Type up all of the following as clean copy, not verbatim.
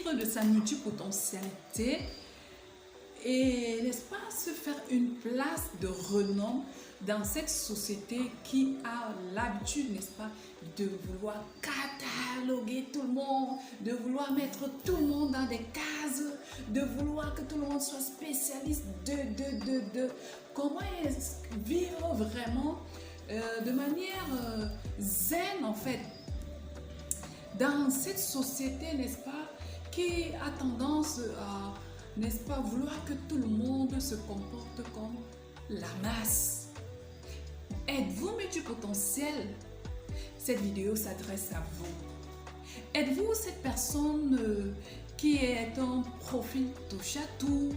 vivre de sa multipotentialité et, n'est-ce pas, se faire une place de renom dans cette société qui a l'habitude, n'est-ce pas, de vouloir cataloguer tout le monde, de vouloir mettre tout le monde dans des cases, de vouloir que tout le monde soit spécialiste de. Comment vivre vraiment de manière zen, en fait, dans cette société, n'est-ce pas, qui a tendance à, n'est-ce pas, vouloir que tout le monde se comporte comme la masse. Êtes-vous multipotentiel? Cette vidéo s'adresse à vous. Êtes-vous cette personne qui est un profil touche à tout?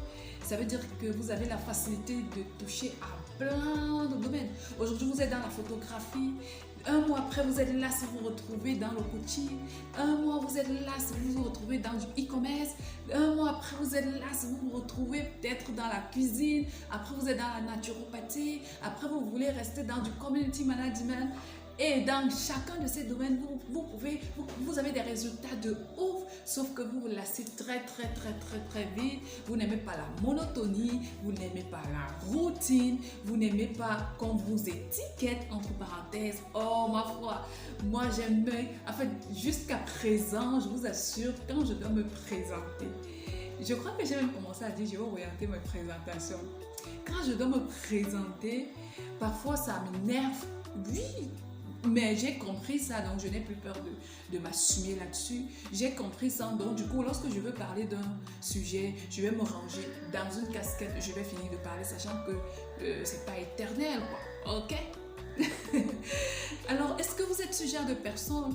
Ça veut dire que vous avez la facilité de toucher à plein de domaines. Aujourd'hui, vous êtes dans la photographie. Un mois après, vous êtes là si vous vous retrouvez dans le coaching. Un mois, vous êtes là si vous vous retrouvez dans du e-commerce. Un mois après, vous êtes là si vous vous retrouvez peut-être dans la cuisine. Après, vous êtes dans la naturopathie. Après, vous voulez rester dans du community management. Et dans chacun de ces domaines, vous avez des résultats de ouf, sauf que vous vous lassez très vite. Vous n'aimez pas la monotonie, vous n'aimez pas la routine, vous n'aimez pas qu'on vous étiquette, entre parenthèses. Oh ma foi, moi j'aimais, en fait jusqu'à présent, je vous assure, quand je dois me présenter, je crois que j'ai même commencé à dire, je vais orienter mes présentations. Quand je dois me présenter, parfois ça m'énerve, oui. Mais j'ai compris ça, donc je n'ai plus peur de m'assumer là-dessus. J'ai compris ça, donc du coup, lorsque je veux parler d'un sujet, je vais me ranger dans une casquette, je vais finir de parler, sachant que c'est pas éternel, quoi. Ok? Alors, est-ce que vous êtes ce genre de personne?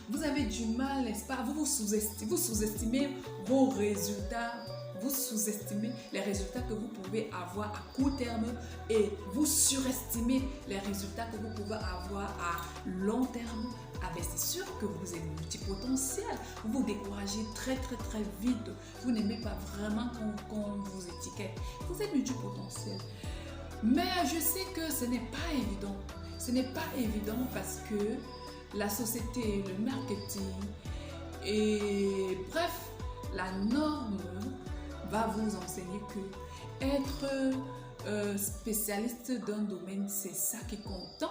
Vous avez du mal, n'est-ce pas? Vous sous-estimez vos résultats. Vous sous-estimez les résultats que vous pouvez avoir à court terme et vous surestimez les résultats que vous pouvez avoir à long terme. Ah ben c'est sûr que vous êtes multipotentiel. Vous vous découragez très vite. Vous n'aimez pas vraiment qu'on vous étiquette. Vous êtes multipotentiel. Mais je sais que ce n'est pas évident. Ce n'est pas évident parce que la société, le marketing et bref, la norme va vous enseigner que être spécialiste d'un domaine, c'est ça qui compte.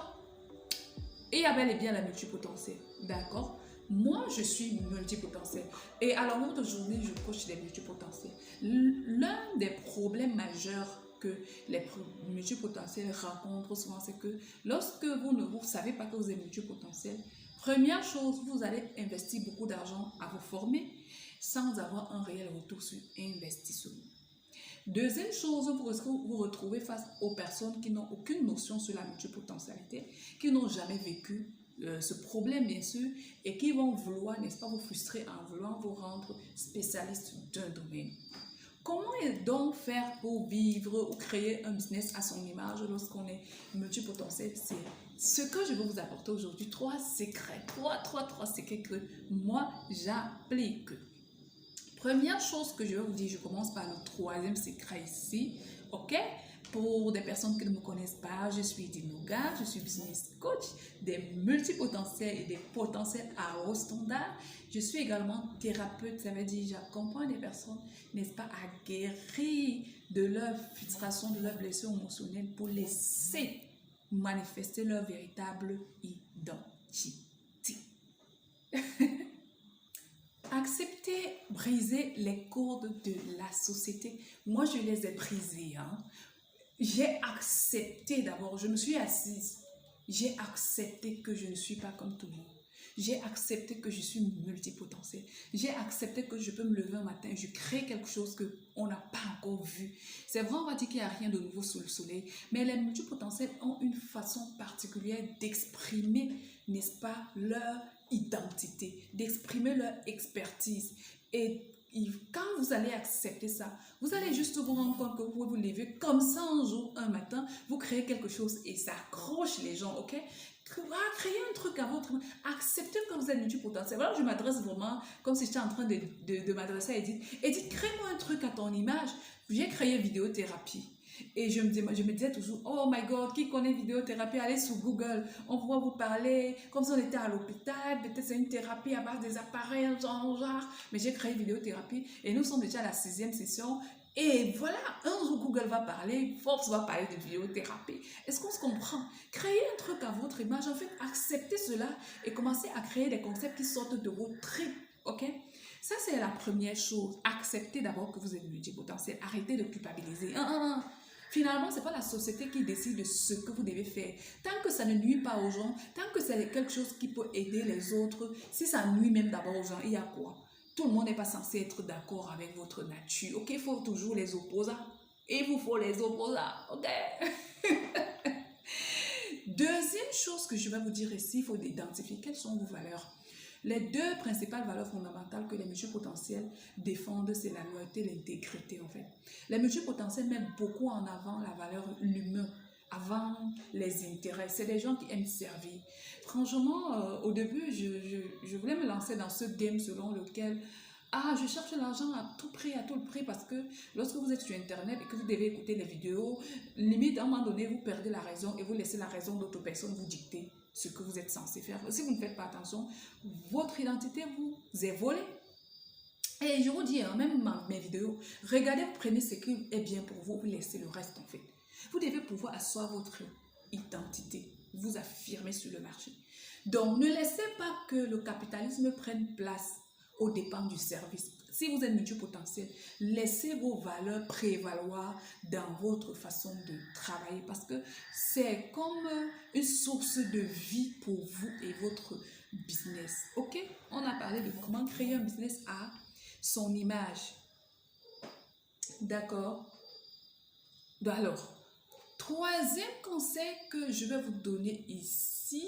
Et il y a bel et bien la multipotentielle, d'accord? Moi, je suis multipotentielle. Et à longueur de journée, je coach des multipotentiels. L'un des problèmes majeurs que les multipotentiels rencontrent souvent, c'est que lorsque vous ne savez pas que vous êtes multipotentiel, première chose, vous allez investir beaucoup d'argent à vous former sans avoir un réel retour sur investissement. Deuxième chose, vous vous retrouvez face aux personnes qui n'ont aucune notion sur la multipotentialité, qui n'ont jamais vécu ce problème, bien sûr, et qui vont vouloir, n'est-ce pas, vous frustrer en voulant vous rendre spécialiste d'un domaine. Comment donc faire pour vivre ou créer un business à son image lorsqu'on est multipotentiel? C'est ce que je vais vous apporter aujourd'hui. 3 secrets, 3 secrets que moi j'applique. Première chose que je vais vous dire, je commence par le 3e secret ici, ok? Pour des personnes qui ne me connaissent pas, je suis Dinoga, je suis business coach des multipotentiels et des potentiels à haut standard. Je suis également thérapeute, ça veut dire j'accompagne des personnes, n'est-ce pas, à guérir de leur frustration, de leur blessure émotionnelle pour laisser manifester leur véritable identité. Accepter, briser les codes de la société. Moi, je les ai brisés. J'ai accepté d'abord, je me suis assise. J'ai accepté que je ne suis pas comme tout le monde. J'ai accepté que je suis multipotentiel. J'ai accepté que je peux me lever un matin, je crée quelque chose qu'on n'a pas encore vu. C'est vrai, on va dire qu'il n'y a rien de nouveau sous le soleil, mais les multipotentiels ont une façon particulière d'exprimer, n'est-ce pas, leur identité, d'exprimer leur expertise. Et quand vous allez accepter ça, vous allez juste vous rendre compte que vous pouvez vous lever comme ça un jour, un matin, vous créez quelque chose et ça accroche les gens, ok? Créez un truc à votre... Acceptez que vous êtes multipotentiel. Voilà, je m'adresse vraiment comme si j'étais en train de m'adresser à Edith. Edith, crée-moi un truc à ton image. J'ai créé vidéothérapie. Et je me disais toujours, oh my God, qui connaît vidéothérapie, allez sur Google, on va vous parler, comme si on était à l'hôpital, peut-être c'est une thérapie à base des appareils, genre. Mais j'ai créé vidéothérapie et nous sommes déjà à la 6e session. Et voilà, un jour Google va parler, Forbes va parler de vidéothérapie. Est-ce qu'on se comprend? Créer un truc à votre image, en fait, acceptez cela et commencez à créer des concepts qui sortent de vos tripes, ok? Ça, c'est la première chose. Acceptez d'abord que vous êtes multipotentiel. Arrêtez de culpabiliser. Finalement, ce n'est pas la société qui décide de ce que vous devez faire. Tant que ça ne nuit pas aux gens, tant que c'est quelque chose qui peut aider les autres, si ça nuit même d'abord aux gens, il y a quoi? Tout le monde n'est pas censé être d'accord avec votre nature. Ok, il faut toujours les opposants. Il vous faut les opposants. Ok? Deuxième chose que je vais vous dire ici, il faut identifier quelles sont vos valeurs. Les deux principales valeurs fondamentales que les multipotentiels défendent, c'est la loyauté et l'intégrité en fait. Les multipotentiels mettent beaucoup en avant la valeur l'humain avant les intérêts. C'est des gens qui aiment servir. Franchement, au début, je voulais me lancer dans ce game selon lequel je cherche l'argent à tout prix parce que lorsque vous êtes sur Internet et que vous devez écouter les vidéos, limite, à un moment donné, vous perdez la raison et vous laissez la raison d'autres personnes vous dicter ce que vous êtes censé faire. Si vous ne faites pas attention, votre identité vous est volée. Et je vous dis, même mes vidéos, regardez, vous prenez ce qui est bien pour vous, vous laissez le reste en fait. Vous devez pouvoir asseoir votre identité, vous affirmer sur le marché. Donc, ne laissez pas que le capitalisme prenne place aux dépens du service. Si vous êtes multipotentiel, laissez vos valeurs prévaloir dans votre façon de travailler parce que c'est comme une source de vie pour vous et votre business. Ok? On a parlé de comment créer un business à son image. D'accord? Alors, troisième conseil que je vais vous donner ici,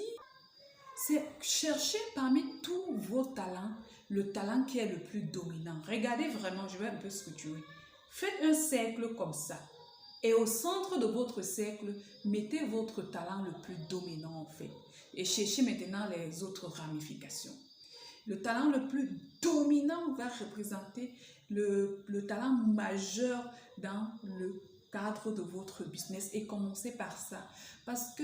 c'est chercher parmi tous vos talents le talent qui est le plus dominant. Regardez vraiment, je vais un peu structurer. Faites un cercle comme ça. Et au centre de votre cercle, mettez votre talent le plus dominant en fait. Et cherchez maintenant les autres ramifications. Le talent le plus dominant va représenter le talent majeur dans le cadre de votre business. Et commencez par ça. Parce que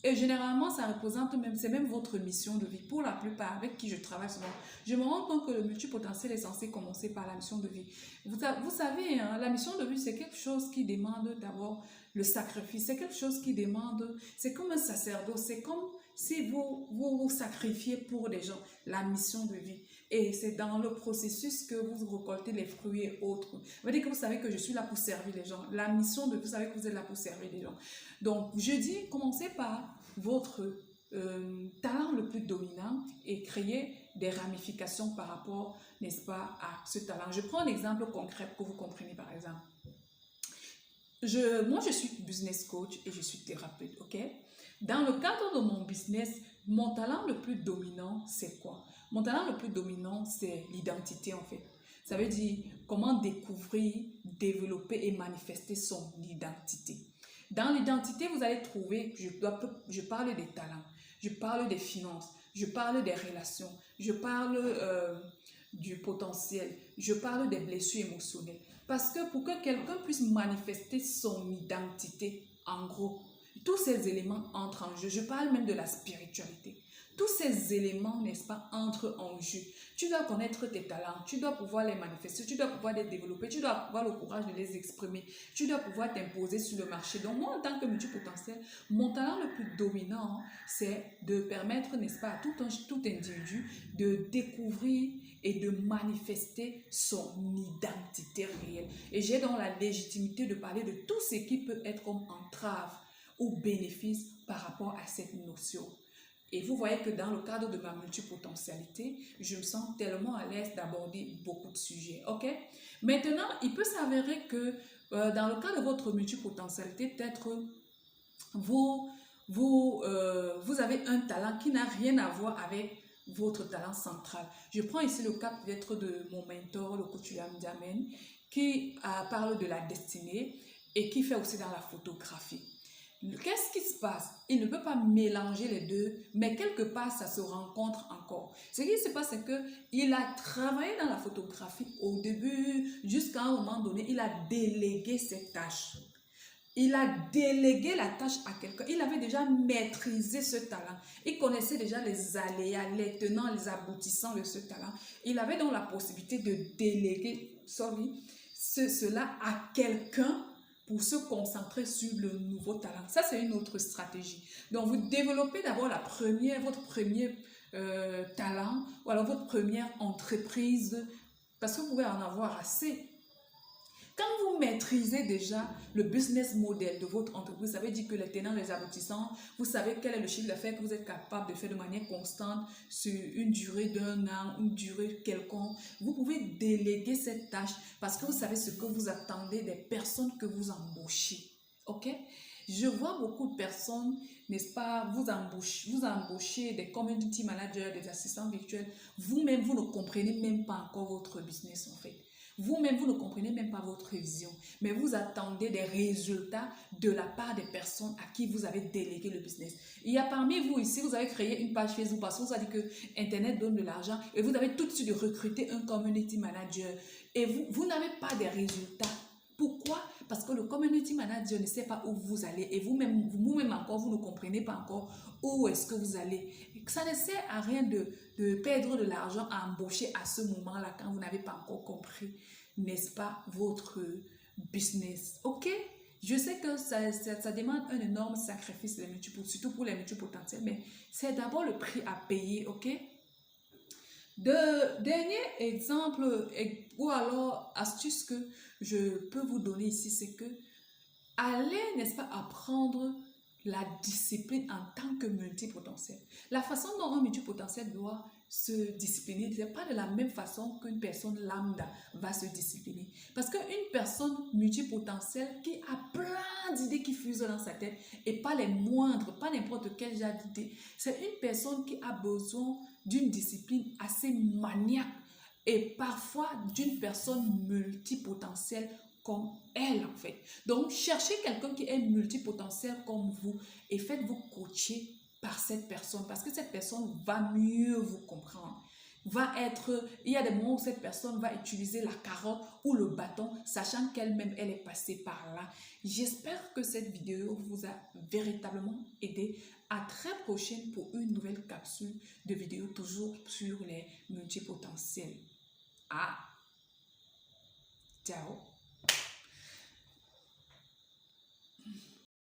et généralement, ça représente même, c'est même votre mission de vie. Pour la plupart avec qui je travaille souvent, je me rends compte que le multipotentiel est censé commencer par la mission de vie. Vous savez, la mission de vie, c'est quelque chose qui demande d'abord le sacrifice. C'est quelque chose qui demande, c'est comme un sacerdoce. C'est comme si vous sacrifiez pour des gens la mission de vie. Et c'est dans le processus que vous récoltez les fruits et autres. Ça veut dire que vous savez que je suis là pour servir les gens. La mission de vie, vous savez que vous êtes là pour servir les gens. Donc, je dis, commencez par votre talent le plus dominant et créer des ramifications par rapport, n'est-ce pas, à ce talent. Je prends un exemple concret pour que vous compreniez par exemple. Moi, je suis business coach et je suis thérapeute, ok? Dans le cadre de mon business, mon talent le plus dominant, c'est quoi? Mon talent le plus dominant, c'est l'identité en fait. Ça veut dire comment découvrir, développer et manifester son identité. Dans l'identité, vous allez trouver, je parle des talents, je parle des finances, je parle des relations, je parle du potentiel, je parle des blessures émotionnelles. Parce que pour que quelqu'un puisse manifester son identité, en gros, tous ces éléments entrent en jeu. Je parle même de la spiritualité. Tous ces éléments, n'est-ce pas, entrent en jeu. Tu dois connaître tes talents, tu dois pouvoir les manifester, tu dois pouvoir les développer, tu dois avoir le courage de les exprimer, tu dois pouvoir t'imposer sur le marché. Donc moi, en tant que multipotentiel, mon talent le plus dominant, c'est de permettre, n'est-ce pas, à tout individu de découvrir et de manifester son identité réelle. Et j'ai donc la légitimité de parler de tout ce qui peut être comme entrave ou bénéfice par rapport à cette notion. Et vous voyez que dans le cadre de ma multipotentialité, je me sens tellement à l'aise d'aborder beaucoup de sujets. Ok? Maintenant, il peut s'avérer que dans le cas de votre multipotentialité, peut-être vous avez un talent qui n'a rien à voir avec votre talent central. Je prends ici le cas peut-être de mon mentor, le coach William Diamène, qui parle de la destinée et qui fait aussi dans la photographie. Qu'est-ce qui se passe? Il ne peut pas mélanger les deux, mais quelque part, ça se rencontre encore. Ce qui se passe, c'est qu'il a travaillé dans la photographie au début, jusqu'à un moment donné, il a délégué ses tâches. Il a délégué la tâche à quelqu'un. Il avait déjà maîtrisé ce talent. Il connaissait déjà les aléas, les tenants, les aboutissants de ce talent. Il avait donc la possibilité de déléguer, cela à quelqu'un pour se concentrer sur le nouveau talent. Ça, c'est une autre stratégie. Donc, vous développez d'abord votre premier talent ou alors votre première entreprise parce que vous pouvez en avoir assez. Quand vous maîtrisez déjà le business model de votre entreprise, ça veut dire que les tenants, les aboutissants, vous savez quel est le chiffre d'affaires que vous êtes capable de faire de manière constante sur une durée d'1 an, une durée quelconque. Vous pouvez déléguer cette tâche parce que vous savez ce que vous attendez des personnes que vous embauchez. Ok? Je vois beaucoup de personnes, n'est-ce pas, vous embauchez des community managers, des assistants virtuels. Vous-même, vous ne comprenez même pas encore votre business en fait. Vous-même, vous ne comprenez même pas votre vision, mais vous attendez des résultats de la part des personnes à qui vous avez délégué le business. Il y a parmi vous ici, vous avez créé une page Facebook parce que vous avez dit que Internet donne de l'argent et vous avez tout de suite recruté un community manager et vous n'avez pas de résultats. Pourquoi? Parce que le community manager ne sait pas où vous allez et vous-même encore, vous ne comprenez pas encore où est-ce que vous allez. Ça ne sert à rien de perdre de l'argent à embaucher à ce moment-là quand vous n'avez pas encore compris, n'est-ce pas, votre business. Ok? Je sais que ça demande un énorme sacrifice, surtout pour les multipotentiels, mais c'est d'abord le prix à payer, ok? Dernier exemple ou alors astuce que je peux vous donner ici, c'est que allez, n'est-ce pas, apprendre la discipline en tant que multipotentiel. La façon dont un multipotentiel doit se discipliner, ce n'est pas de la même façon qu'une personne lambda va se discipliner. Parce qu'une personne multipotentielle qui a plein d'idées qui fusent dans sa tête et pas les moindres, pas n'importe quel genre d'idées, c'est une personne qui a besoin d'une discipline assez maniaque et parfois d'une personne multipotentielle comme elle en fait. Donc, cherchez quelqu'un qui est multipotentiel comme vous et faites-vous coacher par cette personne parce que cette personne va mieux vous comprendre. Il y a des moments où cette personne va utiliser la carotte ou le bâton, sachant qu'elle-même, elle est passée par là. J'espère que cette vidéo vous a véritablement aidé. À très prochaine pour une nouvelle capsule de vidéo toujours sur les multipotentiels. Ciao!